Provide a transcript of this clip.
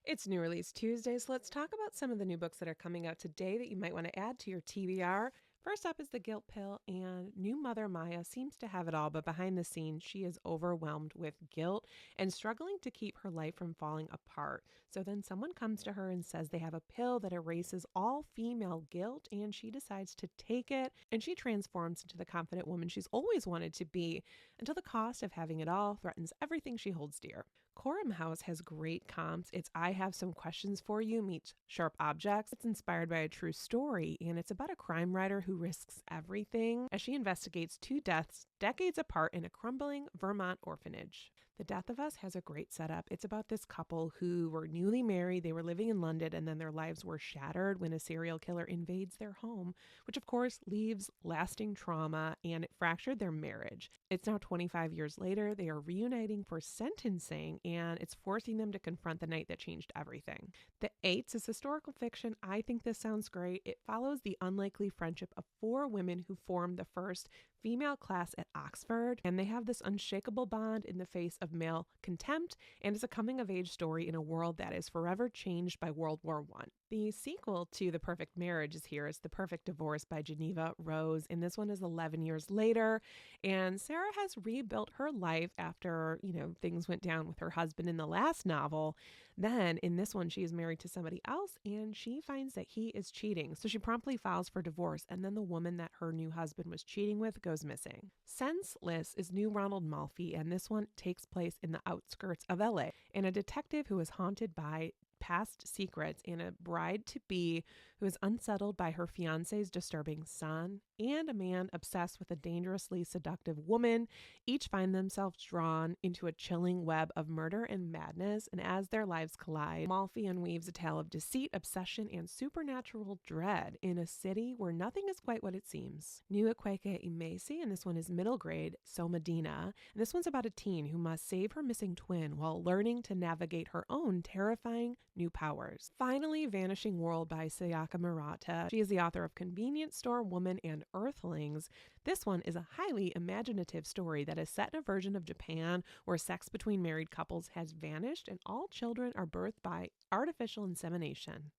It's New Release Tuesday, so let's talk about some of the new books that are coming out today that you might want to add to your TBR. First up is The Guilt Pill, and new mother Maya seems to have it all, but behind the scenes, she is overwhelmed with guilt and struggling to keep her life from falling apart. So then someone comes to her and says they have a pill that erases all female guilt, and she decides to take it, and she transforms into the confident woman she's always wanted to be, until the cost of having it all threatens everything she holds dear. Coram House has great comps. It's I Have Some Questions for You meets Sharp Objects. It's inspired by a true story, and it's about a crime writer who risks everything as she investigates two deaths decades apart in a crumbling Vermont orphanage. The Death of Us has a great setup. It's about this couple who were newly married, they were living in London, and then their lives were shattered when a serial killer invades their home, which of course leaves lasting trauma, and it fractured their marriage. It's now 25 years later. They are reuniting for sentencing, and it's forcing them to confront the night that changed everything. The Eights is historical fiction. I think this sounds great. It follows the unlikely friendship of four women who formed the first female class at Oxford, and they have this unshakable bond in the face of male contempt, and it's a coming-of-age story in a world that is forever changed by World War I. The sequel to The Perfect Marriage is here. It's The Perfect Divorce by Jeneva Rose, and this one is 11 years later, and Sarah has rebuilt her life after, things went down with her husband in the last novel. Then, in this one, she is married to somebody else, and she finds that he is cheating, so she promptly files for divorce, and then the woman that her new husband was cheating with goes missing. Senseless is new Ronald Malfi, and this one takes place in the outskirts of LA, and a detective who is haunted by past secrets and a bride-to-be who is unsettled by her fiance's disturbing son, and a man obsessed with a dangerously seductive woman, each find themselves drawn into a chilling web of murder and madness, and as their lives collide, Malfi unweaves a tale of deceit, obsession, and supernatural dread in a city where nothing is quite what it seems. New Akwaeke Emezi, and this one is middle grade, Somadina, and this one's about a teen who must save her missing twin while learning to navigate her own terrifying new powers. Finally, Vanishing World by Sayaka Murata. She is the author of Convenience Store Woman and Earthlings. This one is a highly imaginative story that is set in a version of Japan where sex between married couples has vanished and all children are birthed by artificial insemination.